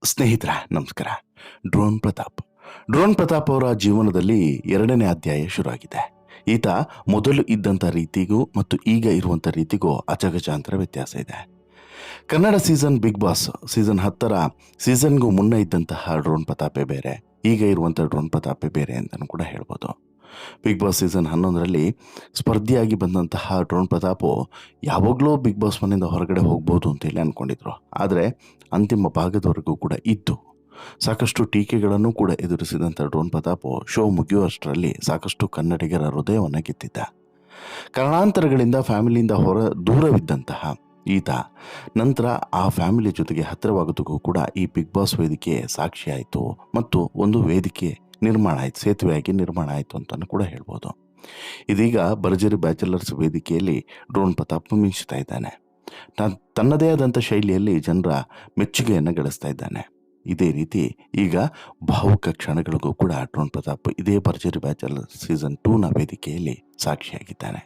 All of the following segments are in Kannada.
ಸ್ನೇಹಿತರೆ ನಮಸ್ಕಾರ. ಡ್ರೋನ್ ಪ್ರತಾಪ್ ಡ್ರೋನ್ ಪ್ರತಾಪ್ ಅವರ ಜೀವನದಲ್ಲಿ ಎರಡನೇ ಅಧ್ಯಾಯ ಶುರುವಾಗಿದೆ. ಈತ ಮೊದಲು ಇದ್ದಂಥ ರೀತಿಗೂ ಮತ್ತು ಈಗ ಇರುವಂಥ ರೀತಿಗೂ ಅಜಗಜಾಂತರ ವ್ಯತ್ಯಾಸ ಇದೆ. Kannada season Bigg Boss season 10ರ ಸೀಸನ್ಗೂ ಮುನ್ನ ಇದ್ದಂತಹ ಡ್ರೋನ್ ಪ್ರತಾಪೇ ಬೇರೆ, ಈಗ ಇರುವಂಥ ಡ್ರೋನ್ ಪ್ರತಾಪೇ ಬೇರೆ ಅಂತಲೂ ಕೂಡ ಹೇಳ್ಬೋದು. ಬಿಗ್ ಬಾಸ್ ಸೀಸನ್ 11ರಲ್ಲಿ ಸ್ಪರ್ಧಿಯಾಗಿ ಬಂದಂತಹ ಡ್ರೋನ್ ಪ್ರತಾಪು ಯಾವಾಗಲೂ ಬಿಗ್ ಬಾಸ್ ಮನೆಯಿಂದ ಹೊರಗಡೆ ಹೋಗ್ಬೋದು ಅಂತೇಳಿ ಅಂದ್ಕೊಂಡಿದ್ರು. ಆದರೆ ಅಂತಿಮ ಭಾಗದವರೆಗೂ ಕೂಡ ಇದ್ದು ಸಾಕಷ್ಟು ಟೀಕೆಗಳನ್ನು ಕೂಡ ಎದುರಿಸಿದಂಥ ಡ್ರೋನ್ ಪ್ರತಾಪು ಶೋ ಮುಗಿಯುವಷ್ಟರಲ್ಲಿ ಸಾಕಷ್ಟು ಕನ್ನಡಿಗರ ಹೃದಯವನ್ನು ಗೆದ್ದಿದ್ದ. ಕಾರಣಾಂತರಗಳಿಂದ ಫ್ಯಾಮಿಲಿಯಿಂದ ದೂರವಿದ್ದಂತಹ ಈತ ನಂತರ ಆ ಫ್ಯಾಮಿಲಿ ಜೊತೆಗೆ ಹತ್ತಿರವಾಗೋದಕ್ಕೂ ಕೂಡ ಈ ಬಿಗ್ ಬಾಸ್ ವೇದಿಕೆ ಸಾಕ್ಷಿಯಾಯಿತು ಮತ್ತು ಒಂದು ವೇದಿಕೆ ನಿರ್ಮಾಣ ಆಯಿತು, ಸೇತುವೆಯಾಗಿ ನಿರ್ಮಾಣ ಆಯಿತು ಅಂತಲೂ ಕೂಡ ಹೇಳ್ಬೋದು. ಇದೀಗ ಭರ್ಜರಿ ಬ್ಯಾಚಲರ್ಸ್ ವೇದಿಕೆಯಲ್ಲಿ ಡ್ರೋನ್ ಪ್ರತಾಪ್ ಮಿಂಚುತ್ತಾ ಇದ್ದಾನೆ. ತನ್ನದೇ ಆದಂಥ ಶೈಲಿಯಲ್ಲಿ ಜನರ ಮೆಚ್ಚುಗೆಯನ್ನು ಗಳಿಸ್ತಾ ಇದ್ದಾನೆ. ಇದೇ ರೀತಿ ಈಗ ಭಾವುಕ ಕ್ಷಣಗಳಿಗೂ ಕೂಡ ಡ್ರೋನ್ ಪ್ರತಾಪ್ ಇದೇ ಭರ್ಜರಿ ಬ್ಯಾಚಲರ್ಸ್ ಸೀಸನ್ 2ನ ವೇದಿಕೆಯಲ್ಲಿ ಸಾಕ್ಷಿಯಾಗಿದ್ದಾನೆ.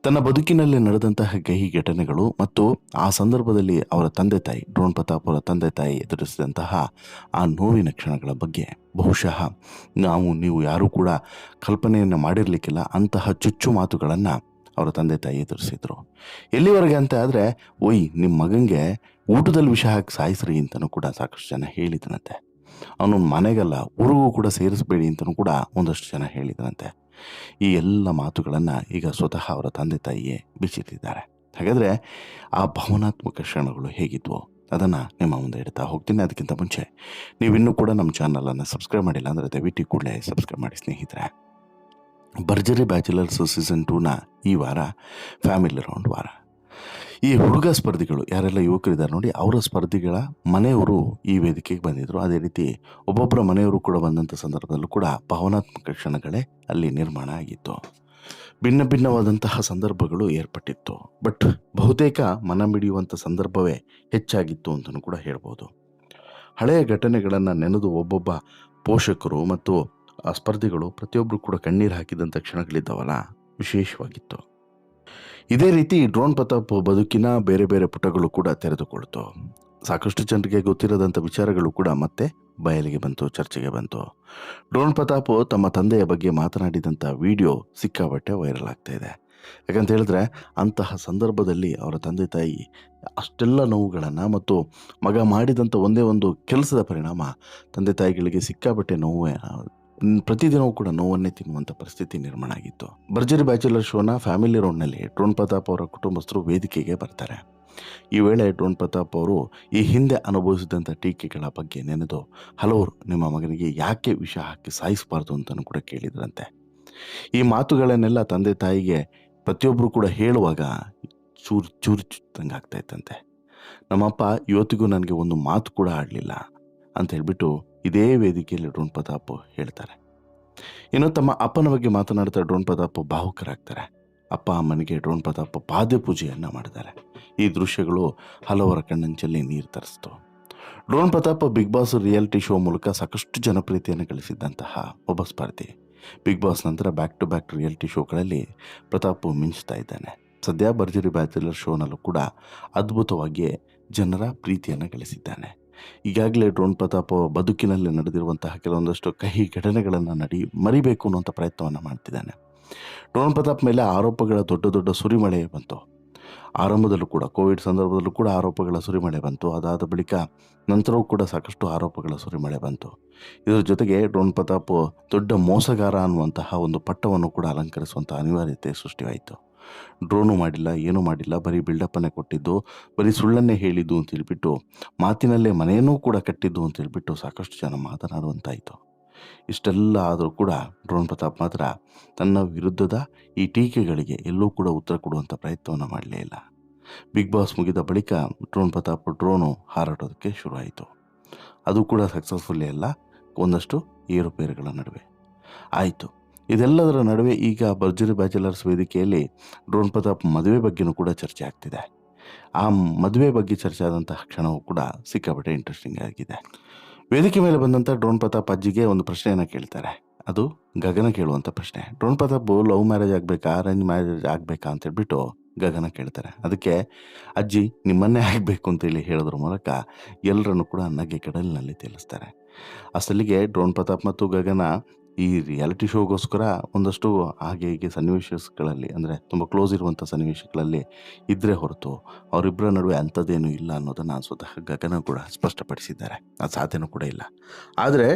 ತನ್ನ ಬದುಕಿನಲ್ಲಿ ನಡೆದಂತಹ ಕಹಿ ಘಟನೆಗಳು ಮತ್ತು ಆ ಸಂದರ್ಭದಲ್ಲಿ ಅವರ ತಂದೆ ತಾಯಿ ಡ್ರೋನ್ ಪ್ರತಾಪ್ ಅವರ ತಂದೆ ತಾಯಿ ಎದುರಿಸಿದಂತಹ ಆ ನೋವಿನ ಕ್ಷಣಗಳ ಬಗ್ಗೆ ಬಹುಶಃ ನೀವು ಯಾರೂ ಕೂಡ ಕಲ್ಪನೆಯನ್ನು ಮಾಡಿರಲಿಕ್ಕಿಲ್ಲ. ಅಂತಹ ಚುಚ್ಚು ಮಾತುಗಳನ್ನು ಅವರ ತಂದೆ ತಾಯಿ ಎದುರಿಸಿದ್ರು. ಎಲ್ಲಿವರೆಗೆ ಅಂತ ಆದರೆ, ನಿಮ್ಮ ಮಗನಿಗೆ ಊಟದಲ್ಲಿ ವಿಷ ಹಾಕಿ ಸಾಯಿಸ್ರಿ ಅಂತಲೂ ಕೂಡ ಸಾಕಷ್ಟು ಜನ ಹೇಳಿದನಂತೆ. ಅವನು ಮನೆಗಲ್ಲ ಊರಿಗೂ ಕೂಡ ಸೇರಿಸಬೇಡಿ ಅಂತಲೂ ಕೂಡ ಒಂದಷ್ಟು ಜನ ಹೇಳಿದನಂತೆ. ಈ ಎಲ್ಲ ಮಾತುಗಳನ್ನು ಈಗ ಸ್ವತಃ ಅವರ ತಂದೆ ತಾಯಿಯೇ ಬಿಚ್ಚಿಟ್ಟಿದ್ದಾರೆ. ಹಾಗಾದರೆ ಆ ಭಾವನಾತ್ಮಕ ಕ್ಷಣಗಳು ಹೇಗಿದ್ವು ಅದನ್ನು ನಿಮ್ಮ ಮುಂದೆ ಇಡ್ತಾ ಹೋಗ್ತೀನಿ. ಅದಕ್ಕಿಂತ ಮುಂಚೆ ನೀವಿನ್ನೂ ಕೂಡ ನಮ್ಮ ಚಾನಲನ್ನು ಸಬ್ಸ್ಕ್ರೈಬ್ ಮಾಡಿಲ್ಲ ಅಂದರೆ ದಯವಿಟ್ಟು ಕೂಡಲೇ ಸಬ್ಸ್ಕ್ರೈಬ್ ಮಾಡಿ ಸ್ನೇಹಿತರೆ. ಭರ್ಜರಿ ಬ್ಯಾಚಲರ್ಸ್ ಸೀಸನ್ 2ನ ಈ ವಾರ ಫ್ಯಾಮಿಲಿ ರೌಂಡ್ ವಾರ. ಈ ಹುಡುಗ ಸ್ಪರ್ಧಿಗಳು ಯಾರೆಲ್ಲ ಯುವಕರಿದ್ದಾರೆ ನೋಡಿ, ಅವರ ಸ್ಪರ್ಧಿಗಳ ಮನೆಯವರು ಈ ವೇದಿಕೆಗೆ ಬಂದಿದ್ದರು. ಅದೇ ರೀತಿ ಒಬ್ಬೊಬ್ಬರ ಮನೆಯವರು ಕೂಡ ಬಂದಂಥ ಸಂದರ್ಭದಲ್ಲೂ ಕೂಡ ಭಾವನಾತ್ಮಕ ಕ್ಷಣಗಳೇ ಅಲ್ಲಿ ನಿರ್ಮಾಣ ಆಗಿತ್ತು. ಭಿನ್ನ ಭಿನ್ನವಾದಂತಹ ಸಂದರ್ಭಗಳು ಏರ್ಪಟ್ಟಿತ್ತು. ಬಟ್ ಬಹುತೇಕ ಮನ ಮಿಡಿಯುವಂಥ ಸಂದರ್ಭವೇ ಹೆಚ್ಚಾಗಿತ್ತು ಅಂತಲೂ ಕೂಡ ಹೇಳ್ಬೋದು. ಹಳೆಯ ಘಟನೆಗಳನ್ನು ನೆನೆದು ಒಬ್ಬೊಬ್ಬ ಪೋಷಕರು ಮತ್ತು ಆ ಸ್ಪರ್ಧಿಗಳು ಪ್ರತಿಯೊಬ್ಬರು ಕೂಡ ಕಣ್ಣೀರು ಹಾಕಿದಂಥ ಕ್ಷಣಗಳಿದ್ದಾವಲ್ಲ, ವಿಶೇಷವಾಗಿತ್ತು. ಇದೇ ರೀತಿ ಡ್ರೋನ್ ಪ್ರತಾಪ್ ಬದುಕಿನ ಬೇರೆ ಬೇರೆ ಪುಟಗಳು ಕೂಡ ತೆರೆದುಕೊಳ್ತು. ಸಾಕಷ್ಟು ಜನರಿಗೆ ಗೊತ್ತಿರದಂಥ ವಿಚಾರಗಳು ಕೂಡ ಮತ್ತೆ ಬಯಲಿಗೆ ಬಂತು, ಚರ್ಚೆಗೆ ಬಂತು. ಡ್ರೋನ್ ಪ್ರತಾಪ್ ತಮ್ಮ ತಂದೆಯ ಬಗ್ಗೆ ಮಾತನಾಡಿದಂಥ ವಿಡಿಯೋ ಸಿಕ್ಕಾಬಟ್ಟೆ ವೈರಲ್ ಆಗ್ತಾ ಇದೆ. ಯಾಕಂತ ಹೇಳಿದ್ರೆ ಅಂತಹ ಸಂದರ್ಭದಲ್ಲಿ ಅವರ ತಂದೆ ತಾಯಿ ಅಷ್ಟೆಲ್ಲ ನೋವುಗಳನ್ನು ಮತ್ತು ಮಗ ಮಾಡಿದಂಥ ಒಂದೇ ಒಂದು ಕೆಲಸದ ಪರಿಣಾಮ ತಂದೆ ತಾಯಿಗಳಿಗೆ ಸಿಕ್ಕಾಬಟ್ಟೆ ನೋವು, ಪ್ರತಿದಿನವೂ ಕೂಡ ನೋವನ್ನೇ ತಿನ್ನುವಂಥ ಪರಿಸ್ಥಿತಿ ನಿರ್ಮಾಣ ಆಗಿತ್ತು. ಭರ್ಜರಿ ಬ್ಯಾಚುಲರ್ ಶೋನ ಫ್ಯಾಮಿಲಿ ರೌಂಡ್ನಲ್ಲಿ ಡ್ರೋನ್ ಪ್ರತಾಪ್ ಅವರ ಕುಟುಂಬಸ್ಥರು ವೇದಿಕೆಗೆ ಬರ್ತಾರೆ. ಈ ವೇಳೆ ಡ್ರೋನ್ ಪ್ರತಾಪ್ ಅವರು ಈ ಹಿಂದೆ ಅನುಭವಿಸಿದಂಥ ಟೀಕೆಗಳ ಬಗ್ಗೆ ನೆನೆದು ಹಲವರು ನಿಮ್ಮ ಮಗನಿಗೆ ಯಾಕೆ ವಿಷ ಹಾಕಿ ಸಾಯಿಸಬಾರ್ದು ಅಂತಲೂ ಕೂಡ ಕೇಳಿದ್ರಂತೆ. ಈ ಮಾತುಗಳನ್ನೆಲ್ಲ ತಂದೆ ತಾಯಿಗೆ ಪ್ರತಿಯೊಬ್ಬರು ಕೂಡ ಹೇಳುವಾಗ ಚೂರು ಚುತ್ತಂಗೆ ಆಗ್ತಾ ಇತ್ತಂತೆ. ನಮ್ಮಪ್ಪ ಇವತ್ತಿಗೂ ನನಗೆ ಒಂದು ಮಾತು ಕೂಡ ಆಡಲಿಲ್ಲ ಅಂತ ಹೇಳ್ಬಿಟ್ಟು ಇದೇ ವೇದಿಕೆಯಲ್ಲಿ ಡ್ರೋನ್ ಪ್ರತಾಪ್ ಹೇಳ್ತಾರೆ. ಇನ್ನು ತಮ್ಮ ಅಪ್ಪನ ಬಗ್ಗೆ ಮಾತನಾಡ್ತಾ ಡ್ರೋನ್ ಪ್ರತಾಪ್ ಭಾವುಕರಾಗ್ತಾರೆ. ಅಪ್ಪ ಅಮ್ಮನಿಗೆ ಡ್ರೋನ್ ಪ್ರತಾಪ್ ಪಾದ ಪೂಜೆಯನ್ನು ಮಾಡಿದ್ದಾರೆ. ಈ ದೃಶ್ಯಗಳು ಹಲವರ ಕಣ್ಣಂಚಲ್ಲಿ ನೀರು ತರಿಸ್ತು. Drone Pratap Bigg Boss reality show ಮೂಲಕ ಸಾಕಷ್ಟು ಜನಪ್ರಿಯತೆಯನ್ನು ಗಳಿಸಿದ್ದಂತಹ ಒಬ್ಬ ಸ್ಪರ್ಧಿ. ಬಿಗ್ ಬಾಸ್ ನಂತರ ಬ್ಯಾಕ್ ಟು ಬ್ಯಾಕ್ ರಿಯಾಲಿಟಿ ಶೋಗಳಲ್ಲಿ ಪ್ರತಾಪ್ ಮಿಂಚ್ತಾ ಇದ್ದಾನೆ. ಸದ್ಯ ಭರ್ಜರಿ ಬ್ಯಾಚಲರ್ ಶೋನಲ್ಲೂ ಕೂಡ ಅದ್ಭುತವಾಗಿ ಜನರ ಪ್ರೀತಿಯನ್ನು ಗಳಿಸಿದ್ದಾನೆ. ಈಗಾಗಲೇ ಡ್ರೋನ್ ಪ್ರತಾಪ್ ಬದುಕಿನಲ್ಲಿ ನಡೆದಿರುವಂತಹ ಕೆಲವೊಂದಷ್ಟು ಕಹಿ ಘಟನೆಗಳನ್ನು ಮರಿಬೇಕು ಅನ್ನುವಂಥ ಪ್ರಯತ್ನವನ್ನು ಮಾಡ್ತಿದ್ದಾನೆ. ಡ್ರೋನ್ ಪ್ರತಾಪ್ ಮೇಲೆ ಆರೋಪಗಳ ದೊಡ್ಡ ಸುರಿಮಳೆ ಬಂತು. ಆರಂಭದಲ್ಲೂ ಕೂಡ ಕೋವಿಡ್ ಸಂದರ್ಭದಲ್ಲೂ ಕೂಡ ಆರೋಪಗಳ ಸುರಿಮಳೆ ಬಂತು. ಅದಾದ ಬಳಿಕ ನಂತರವೂ ಕೂಡ ಸಾಕಷ್ಟು ಆರೋಪಗಳ ಸುರಿಮಳೆ ಬಂತು. ಇದರ ಜೊತೆಗೆ ಡ್ರೋನ್ ಪ್ರತಾಪ್ ದೊಡ್ಡ ಮೋಸಗಾರ ಅನ್ನುವಂತಹ ಒಂದು ಪಟ್ಟವನ್ನು ಕೂಡ ಅಲಂಕರಿಸುವಂಥ ಅನಿವಾರ್ಯತೆ ಸೃಷ್ಟಿಯಾಯಿತು. ಡ್ರೋನು ಮಾಡಿಲ್ಲ, ಏನೂ ಮಾಡಿಲ್ಲ, ಬರೀ ಬಿಲ್ಡಪ್ಪನ್ನೇ ಕೊಟ್ಟಿದ್ದು, ಬರೀ ಸುಳ್ಳನ್ನೇ ಹೇಳಿದ್ದು ಅಂತ ಹೇಳ್ಬಿಟ್ಟು, ಮಾತಿನಲ್ಲೇ ಮನೆಯನ್ನೂ ಕೂಡ ಕಟ್ಟಿದ್ದು ಅಂತ ಹೇಳ್ಬಿಟ್ಟು ಸಾಕಷ್ಟು ಜನ ಮಾತನಾಡುವಂತಾಯಿತು. ಇಷ್ಟೆಲ್ಲ ಆದರೂ ಕೂಡ ಡ್ರೋನ್ ಪ್ರತಾಪ್ ಮಾತ್ರ ತನ್ನ ವಿರುದ್ಧದ ಈ ಟೀಕೆಗಳಿಗೆ ಎಲ್ಲೂ ಕೂಡ ಉತ್ತರ ಕೊಡುವಂಥ ಪ್ರಯತ್ನವನ್ನು ಮಾಡಲೇ ಇಲ್ಲ. ಬಿಗ್ ಬಾಸ್ ಮುಗಿದ ಬಳಿಕ ಡ್ರೋನ್ ಪ್ರತಾಪ್ ಡ್ರೋನು ಹಾರಾಟೋದಕ್ಕೆ ಶುರುವಾಯಿತು. ಅದು ಕೂಡ ಸಕ್ಸಸ್ಫುಲ್ಲಿ ಅಲ್ಲ, ಒಂದಷ್ಟು ಏರುಪೇರುಗಳ ನಡುವೆ ಆಯಿತು. ಇದೆಲ್ಲದರ ನಡುವೆ ಈಗ ಭರ್ಜರಿ ಬ್ಯಾಚಲರ್ಸ್ ವೇದಿಕೆಯಲ್ಲಿ ಡ್ರೋನ್ ಪ್ರತಾಪ್ ಮದುವೆ ಬಗ್ಗೆನೂ ಕೂಡ ಚರ್ಚೆ ಆಗ್ತಿದೆ. ಆ ಮದುವೆ ಬಗ್ಗೆ ಚರ್ಚೆ ಆದಂತಹ ಕ್ಷಣವೂ ಕೂಡ ಸಿಕ್ಕಾಪಟ್ಟೆ ಇಂಟ್ರೆಸ್ಟಿಂಗ್ ಆಗಿದೆ. ವೇದಿಕೆ ಮೇಲೆ ಬಂದಂಥ ಡ್ರೋನ್ ಪ್ರತಾಪ್ ಅಜ್ಜಿಗೆ ಒಂದು ಪ್ರಶ್ನೆಯನ್ನು ಕೇಳ್ತಾರೆ. ಅದು ಗಗನ ಕೇಳುವಂಥ ಪ್ರಶ್ನೆ. ಡ್ರೋನ್ ಪ್ರತಾಪ್ ಲವ್ ಮ್ಯಾರೇಜ್ ಆಗಬೇಕಾ, ಅರೇಂಜ್ ಮ್ಯಾರೇಜ್ ಆಗಬೇಕಾ ಅಂತ ಹೇಳ್ಬಿಟ್ಟು ಗಗನ ಕೇಳ್ತಾರೆ. ಅದಕ್ಕೆ ಅಜ್ಜಿ ನಿಮ್ಮನ್ನೇ ಆಗಬೇಕು ಅಂತೇಳಿ ಹೇಳೋದ್ರ ಮೂಲಕ ಎಲ್ಲರನ್ನು ಕೂಡ ನಗೆ ಕಡಲಿನಲ್ಲಿ ತೇಲಿಸ್ತಾರೆ. ಅಸಲಿಗೆ ಡ್ರೋನ್ ಪ್ರತಾಪ್ ಮತ್ತು ಗಗನ ಈ ರಿಯಾಲಿಟಿ ಶೋಗೋಸ್ಕರ ಒಂದಷ್ಟು ಹಾಗೆ ಹೀಗೆ ಸನ್ನಿವೇಶಗಳಲ್ಲಿ ಅಂದರೆ ತುಂಬ ಕ್ಲೋಸ್ ಇರುವಂಥ ಸನ್ನಿವೇಶಗಳಲ್ಲಿ ಇದ್ದರೆ ಹೊರತು ಅವರಿಬ್ಬರ ನಡುವೆ ಅಂಥದ್ದೇನೂ ಇಲ್ಲ ಅನ್ನೋದನ್ನು ಸ್ವತಃ ಗಗನ ಕೂಡ ಸ್ಪಷ್ಟಪಡಿಸಿದ್ದಾರೆ. ಅದು ಸಾಧ್ಯನೂ ಕೂಡ ಇಲ್ಲ. ಆದರೆ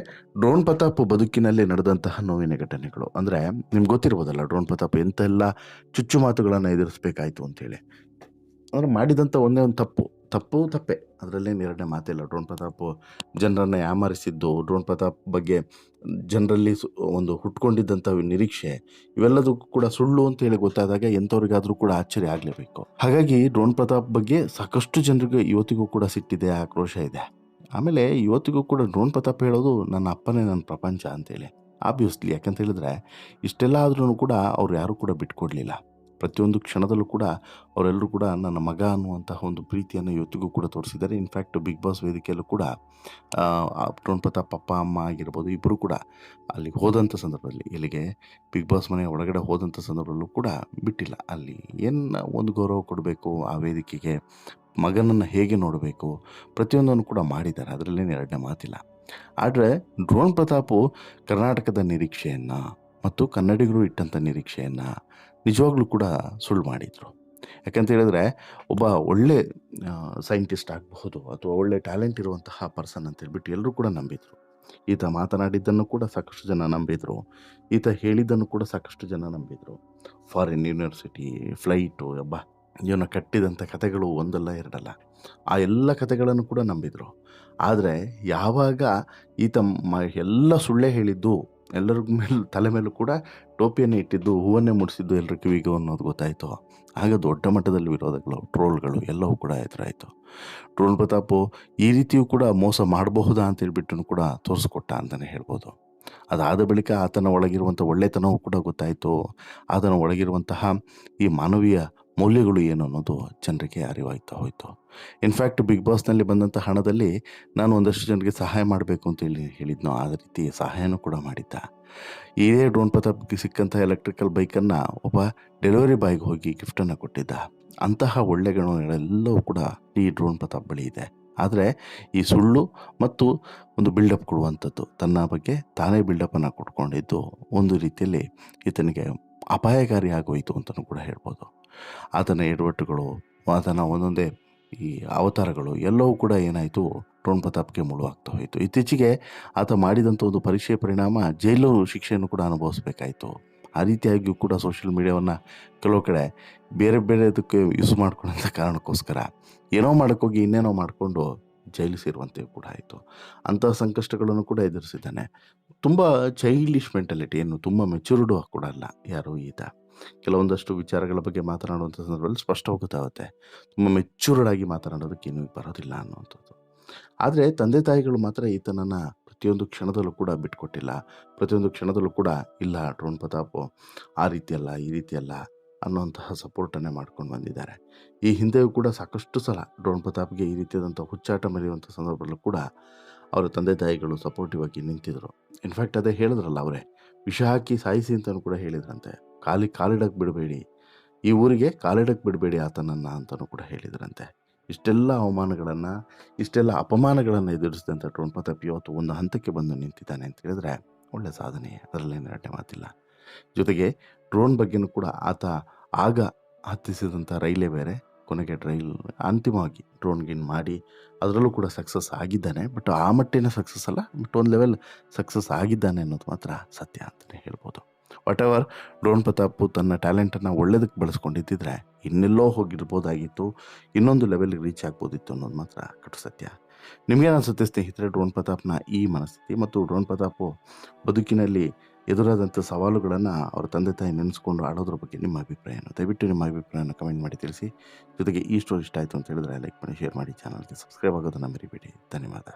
ಡ್ರೋನ್ ಪ್ರತಾಪ್ ಬದುಕಿನಲ್ಲಿ ನಡೆದಂತಹ ನೋವಿನ ಘಟನೆಗಳು ಅಂದರೆ ನಿಮ್ಗೆ ಗೊತ್ತಿರ್ಬೋದಲ್ಲ, ಡ್ರೋನ್ ಪ್ರತಾಪ್ ಎಂತೆಲ್ಲ ಚುಚ್ಚು ಮಾತುಗಳನ್ನು ಎದುರಿಸಬೇಕಾಯಿತು ಅಂತೇಳಿ. ಅಂದರೆ ಮಾಡಿದಂಥ ಒಂದೇ ಒಂದು ತಪ್ಪೇ, ಅದರಲ್ಲೇನು ಎರಡನೇ ಮಾತಿಲ್ಲ. ಡ್ರೋನ್ ಪ್ರತಾಪ್ ಜನರನ್ನು ಯಾಮಾರಿಸಿದ್ದು, ಡ್ರೋನ್ ಪ್ರತಾಪ್ ಬಗ್ಗೆ ಜನರಲ್ಲಿ ಒಂದು ಹುಟ್ಕೊಂಡಿದ್ದಂಥ ನಿರೀಕ್ಷೆ, ಇವೆಲ್ಲದಕ್ಕೂ ಕೂಡ ಸುಳ್ಳು ಅಂತೇಳಿ ಗೊತ್ತಾದಾಗ ಎಂಥವ್ರಿಗಾದರೂ ಕೂಡ ಆಶ್ಚರ್ಯ ಆಗಲೇಬೇಕು. ಹಾಗಾಗಿ ಡ್ರೋನ್ ಪ್ರತಾಪ್ ಬಗ್ಗೆ ಸಾಕಷ್ಟು ಜನರಿಗೆ ಇವತ್ತಿಗೂ ಕೂಡ ಸಿಟ್ಟಿದೆ, ಆಕ್ರೋಶ ಇದೆ. ಆಮೇಲೆ ಇವತ್ತಿಗೂ ಕೂಡ ಡ್ರೋನ್ ಪ್ರತಾಪ್ ಹೇಳೋದು ನನ್ನ ಅಪ್ಪನೇ ನನ್ನ ಪ್ರಪಂಚ ಅಂತೇಳಿ. ಆಬ್ವಿಯಸ್ಲಿ, ಯಾಕಂತ ಹೇಳಿದ್ರೆ ಇಷ್ಟೆಲ್ಲ ಆದ್ರೂ ಕೂಡ ಅವ್ರು ಯಾರೂ ಕೂಡ ಬಿಟ್ಕೊಡ್ಲಿಲ್ಲ. ಪ್ರತಿಯೊಂದು ಕ್ಷಣದಲ್ಲೂ ಕೂಡ ಅವರೆಲ್ಲರೂ ಕೂಡ ನನ್ನ ಮಗ ಅನ್ನುವಂತಹ ಒಂದು ಪ್ರೀತಿಯನ್ನು ಇವತ್ತಿಗೂ ಕೂಡ ತೋರಿಸಿದ್ದಾರೆ. ಇನ್ಫ್ಯಾಕ್ಟ್ ಬಿಗ್ ಬಾಸ್ ವೇದಿಕೆಯಲ್ಲೂ ಕೂಡ ಡ್ರೋನ್ ಪ್ರತಾಪ್ ಅಪ್ಪ ಅಮ್ಮ ಆಗಿರ್ಬೋದು ಇಬ್ಬರು ಕೂಡ ಅಲ್ಲಿಗೆ ಹೋದಂಥ ಸಂದರ್ಭದಲ್ಲಿ, ಇಲ್ಲಿಗೆ ಬಿಗ್ ಬಾಸ್ ಮನೆಯ ಒಳಗಡೆ ಹೋದಂಥ ಸಂದರ್ಭದಲ್ಲೂ ಕೂಡ ಬಿಟ್ಟಿಲ್ಲ. ಅಲ್ಲಿ ಏನು ಒಂದು ಗೌರವ ಕೊಡಬೇಕು ಆ ವೇದಿಕೆಗೆ, ಮಗನನ್ನು ಹೇಗೆ ನೋಡಬೇಕು, ಪ್ರತಿಯೊಂದನ್ನು ಕೂಡ ಮಾಡಿದ್ದಾರೆ. ಅದರಲ್ಲೇನು ಎರಡನೇ ಮಾತಿಲ್ಲ. ಆದರೆ ಡ್ರೋನ್ ಪ್ರತಾಪು ಕರ್ನಾಟಕದ ನಿರೀಕ್ಷೆಯನ್ನು ಮತ್ತು ಕನ್ನಡಿಗರು ಇಟ್ಟಂಥ ನಿರೀಕ್ಷೆಯನ್ನು ನಿಜವಾಗ್ಲೂ ಕೂಡ ಸುಳ್ಳು ಮಾಡಿದರು. ಯಾಕಂತ ಹೇಳಿದ್ರೆ ಒಬ್ಬ ಒಳ್ಳೆ ಸೈಂಟಿಸ್ಟ್ ಆಗಬಹುದು ಅಥವಾ ಒಳ್ಳೆ ಟ್ಯಾಲೆಂಟ್ ಇರುವಂತಹ ಪರ್ಸನ್ ಅಂತ ಹೇಳ್ಬಿಟ್ಟು ಎಲ್ಲರೂ ಕೂಡ ನಂಬಿದರು. ಈತ ಮಾತನಾಡಿದ್ದನ್ನು ಕೂಡ ಸಾಕಷ್ಟು ಜನ ನಂಬಿದರು. ಈತ ಹೇಳಿದ್ದನ್ನು ಕೂಡ ಸಾಕಷ್ಟು ಜನ ನಂಬಿದರು. ಫಾರಿನ್ ಯೂನಿವರ್ಸಿಟಿ, ಫ್ಲೈಟು, ಇವನ್ನ ಕಟ್ಟಿದಂಥ ಕಥೆಗಳು ಒಂದಲ್ಲ ಎರಡಲ್ಲ, ಆ ಎಲ್ಲ ಕಥೆಗಳನ್ನು ಕೂಡ ನಂಬಿದರು. ಆದರೆ ಯಾವಾಗ ಈತ ಎಲ್ಲ ಸುಳ್ಳೇ ಹೇಳಿದ್ದು, ಎಲ್ಲರ ತಲೆ ಮೇಲೂ ಕೂಡ ಟೋಪಿಯನ್ನು ಇಟ್ಟಿದ್ದು, ಹೂವನ್ನೇ ಮುಡಿಸಿದ್ದು ಎಲ್ಲರ ಕಿವಿಗೂ ಅನ್ನೋದು ಗೊತ್ತಾಯಿತು, ಆಗ ದೊಡ್ಡ ಮಟ್ಟದಲ್ಲಿ ವಿರೋಧಗಳು, ಟ್ರೋಲ್ಗಳು ಎಲ್ಲವೂ ಕೂಡ ಎದುರಾಯಿತು. ಡ್ರೋನ್ ಪ್ರತಾಪು ಈ ರೀತಿಯೂ ಕೂಡ ಮೋಸ ಮಾಡಬಹುದಾ ಅಂತೇಳ್ಬಿಟ್ಟು ಕೂಡ ತೋರಿಸ್ಕೊಟ್ಟ ಅಂತಲೇ ಹೇಳ್ಬೋದು. ಅದಾದ ಬಳಿಕ ಆತನ ಒಳಗಿರುವಂಥ ಒಳ್ಳೆತನವೂ ಕೂಡ ಗೊತ್ತಾಯಿತು. ಆತನ ಒಳಗಿರುವಂತಹ ಈ ಮಾನವೀಯ ಮೌಲ್ಯಗಳು ಏನು ಅನ್ನೋದು ಜನರಿಗೆ ಅರಿವಾಗ್ತಾ ಹೋಯಿತು. ಇನ್ಫ್ಯಾಕ್ಟ್ ಬಿಗ್ ಬಾಸ್ನಲ್ಲಿ ಬಂದಂಥ ಹಣದಲ್ಲಿ ನಾನು ಒಂದಷ್ಟು ಜನರಿಗೆ ಸಹಾಯ ಮಾಡಬೇಕು ಅಂತೇಳಿ ಹೇಳಿದ್ನೋ, ಆ ರೀತಿ ಸಹಾಯನೂ ಕೂಡ ಮಾಡಿದ್ದ. ಇದೇ ಡ್ರೋನ್ ಪ್ರತಾಪ್ಗೆ ಸಿಕ್ಕಂಥ ಎಲೆಕ್ಟ್ರಿಕಲ್ ಬೈಕನ್ನು ಒಬ್ಬ ಡೆಲಿವರಿ ಬಾಯ್ಗೆ ಹೋಗಿ ಗಿಫ್ಟನ್ನು ಕೊಟ್ಟಿದ್ದ. ಅಂತಹ ಒಳ್ಳೆ ಗುಣಗಳೆಲ್ಲವೂ ಕೂಡ ಈ ಡ್ರೋನ್ ಪ್ರತಾಪ್ ಬಳಿ ಇದೆ. ಆದರೆ ಈ ಸುಳ್ಳು ಮತ್ತು ಒಂದು ಬಿಲ್ಡಪ್ ಕೊಡುವಂಥದ್ದು, ತನ್ನ ಬಗ್ಗೆ ತಾನೇ ಬಿಲ್ಡಪ್ಪನ್ನು ಕೊಟ್ಕೊಂಡಿದ್ದು ಒಂದು ರೀತಿಯಲ್ಲಿ ಈತನಿಗೆ ಅಪಾಯಕಾರಿ ಆಗೋಯಿತು ಅಂತಲೂ ಕೂಡ ಹೇಳ್ಬೋದು. ಆತನ ಎಡವಟ್ಟುಗಳು, ಆತನ ಒಂದೊಂದೇ ಈ ಅವತಾರಗಳು ಎಲ್ಲವೂ ಕೂಡ ಏನಾಯಿತು, ಡ್ರೋನ್ ಪ್ರತಾಪ್ಗೆ ಮುಳುವಾಗ್ತಾ ಹೋಯಿತು. ಇತ್ತೀಚೆಗೆ ಆತ ಮಾಡಿದಂಥ ಒಂದು ಪರೀಕ್ಷೆಯ ಪರಿಣಾಮ ಜೈಲು ಶಿಕ್ಷೆಯನ್ನು ಕೂಡ ಅನುಭವಿಸ್ಬೇಕಾಯಿತು. ಆ ರೀತಿಯಾಗಿಯೂ ಕೂಡ ಸೋಷಿಯಲ್ ಮೀಡಿಯಾವನ್ನು ಕೆಲವು ಕಡೆ ಬೇರೆ ಅದಕ್ಕೆ ಯೂಸ್ ಮಾಡ್ಕೊಳ್ಳೋಂಥ ಕಾರಣಕ್ಕೋಸ್ಕರ ಏನೋ ಮಾಡೋಕ್ಕೋಗಿ ಇನ್ನೇನೋ ಮಾಡಿಕೊಂಡು ಜೈಲು ಸೇರುವಂತೆಯೂ ಕೂಡ ಆಯಿತು. ಅಂತಹ ಸಂಕಷ್ಟಗಳನ್ನು ಕೂಡ ಎದುರಿಸಿದ್ದಾನೆ. ತುಂಬ ಚೈಲ್ಡಿಶ್ ಮೆಂಟಾಲಿಟಿ, ಏನು ತುಂಬ ಮೆಚೂರ್ಡು ಕೂಡ ಅಲ್ಲ ಯಾರು ಈತ. ಕೆಲವೊಂದಷ್ಟು ವಿಚಾರಗಳ ಬಗ್ಗೆ ಮಾತನಾಡುವಂಥ ಸಂದರ್ಭದಲ್ಲಿ ಸ್ಪಷ್ಟವಾಗಿ ಗೊತ್ತಾಗುತ್ತೆ, ತುಂಬ ಮೆಚೂರ್ಡ್ ಆಗಿ ಮಾತನಾಡೋದಕ್ಕೆ ಏನೂ ಬರೋದಿಲ್ಲ ಅನ್ನುವಂಥದ್ದು. ಆದರೆ ತಂದೆ ತಾಯಿಗಳು ಮಾತ್ರ ಈತನನ್ನು ಪ್ರತಿಯೊಂದು ಕ್ಷಣದಲ್ಲೂ ಕೂಡ ಬಿಟ್ಕೊಟ್ಟಿಲ್ಲ. ಪ್ರತಿಯೊಂದು ಕ್ಷಣದಲ್ಲೂ ಕೂಡ ಇಲ್ಲ ಡ್ರೋನ್ ಪ್ರತಾಪು ಆ ರೀತಿಯಲ್ಲ, ಈ ರೀತಿಯಲ್ಲ ಅನ್ನುವಂತಹ ಸಪೋರ್ಟನ್ನೇ ಮಾಡ್ಕೊಂಡು ಬಂದಿದ್ದಾರೆ. ಈ ಹಿಂದೆಯೂ ಕೂಡ ಸಾಕಷ್ಟು ಸಲ ಡ್ರೋನ್ ಪ್ರತಾಪ್ಗೆ ಈ ರೀತಿಯಾದಂಥ ಹುಚ್ಚಾಟ ಮೆರೆಯುವಂಥ ಸಂದರ್ಭದಲ್ಲೂ ಕೂಡ ಅವರ ತಂದೆ ತಾಯಿಗಳು ಸಪೋರ್ಟಿವ್ ಆಗಿ ನಿಂತಿದ್ರು. ಇನ್ಫ್ಯಾಕ್ಟ್ ಅದೇ ಹೇಳಿದ್ರಲ್ಲ, ಅವರೇ ವಿಷ ಹಾಕಿ ಸಾಯಿಸಿ ಅಂತಲೂ ಕೂಡ ಹೇಳಿದ್ರಂತೆ. ಕಾಲಿಡಕ್ಕೆ ಬಿಡಬೇಡಿ, ಈ ಊರಿಗೆ ಕಾಲಿಡಕ್ಕೆ ಬಿಡಬೇಡಿ ಆತನನ್ನು ಅಂತಲೂ ಕೂಡ ಹೇಳಿದ್ರಂತೆ. ಇಷ್ಟೆಲ್ಲ ಅವಮಾನಗಳನ್ನು, ಇಷ್ಟೆಲ್ಲ ಅಪಮಾನಗಳನ್ನು ಎದುರಿಸಿದಂಥ ಡ್ರೋನ್ ಪ್ರತಾಪ್ ಇವತ್ತು ಒಂದು ಹಂತಕ್ಕೆ ಬಂದು ನಿಂತಿದ್ದಾನೆ ಅಂತ ಹೇಳಿದ್ರೆ ಒಳ್ಳೆ ಸಾಧನೆ, ಅದರಲ್ಲೇನು ಎರಡನೇ ಮಾತಿಲ್ಲ. ಜೊತೆಗೆ ಡ್ರೋನ್ ಬಗ್ಗೆನೂ ಕೂಡ ಆತ ಆಗ ಹತ್ತಿಸಿದಂಥ ರೈಲೇ ಬೇರೆ, ಕೊನೆಗೆ ಅಂತಿಮವಾಗಿ ಡ್ರೋನ್ ಗಿನ್ ಮಾಡಿ ಅದರಲ್ಲೂ ಕೂಡ ಸಕ್ಸಸ್ ಆಗಿದ್ದಾನೆ. ಬಟ್ ಆ ಮಟ್ಟಿನ ಸಕ್ಸಸ್ ಅಲ್ಲ, ಬಟ್ ಒಂದು ಲೆವೆಲ್ ಸಕ್ಸಸ್ ಆಗಿದ್ದಾನೆ ಅನ್ನೋದು ಮಾತ್ರ ಸತ್ಯ ಅಂತಲೇ ಹೇಳ್ಬೋದು. ವಾಟ್ ಎವರ್, ಡ್ರೋನ್ ಪ್ರತಾಪ್ ತನ್ನ ಟ್ಯಾಲೆಂಟನ್ನು ಒಳ್ಳೇದಕ್ಕೆ ಬಳಸ್ಕೊಂಡಿದ್ದಿದ್ರೆ ಇನ್ನೆಲ್ಲೋ ಹೋಗಿರ್ಬೋದಾಗಿತ್ತು, ಇನ್ನೊಂದು ಲೆವೆಲ್ಗೆ ರೀಚ್ ಆಗ್ಬೋದಿತ್ತು ಅನ್ನೋದು ಮಾತ್ರ ಕಟು ಸತ್ಯ. ನಿಮಗೇನು ಅನಿಸುತ್ತೆ ಸ್ನೇಹಿತರೆ, ಡ್ರೋನ್ ಪ್ರತಾಪ್ನ ಈ ಮನಸ್ಥಿತಿ ಮತ್ತು ಡ್ರೋನ್ ಪ್ರತಾಪ್ ಬದುಕಿನಲ್ಲಿ ಎದುರಾದಂಥ ಸವಾಲುಗಳನ್ನು ಅವರ ತಂದೆ ತಾಯಿ ನೆನೆಸ್ಕೊಂಡು ಆಡೋದ್ರ ಬಗ್ಗೆ ನಿಮ್ಮ ಅಭಿಪ್ರಾಯ ಏನು? ದಯವಿಟ್ಟು ನಿಮ್ಮ ಅಭಿಪ್ರಾಯನ ಕಮೆಂಟ್ ಮಾಡಿ ತಿಳಿಸಿ. ಜೊತೆಗೆ ಈ ಸ್ಟೋರಿ ಇಷ್ಟ ಆಯಿತು ಅಂತ ಹೇಳಿದ್ರೆ ಲೈಕ್ ಮಾಡಿ, ಶೇರ್ ಮಾಡಿ, ಚಾನಲ್ಗೆ ಸಬ್ಸ್ಕ್ರೈಬ್ ಆಗೋದನ್ನು ಮರಿಬೇಡಿ. ಧನ್ಯವಾದ.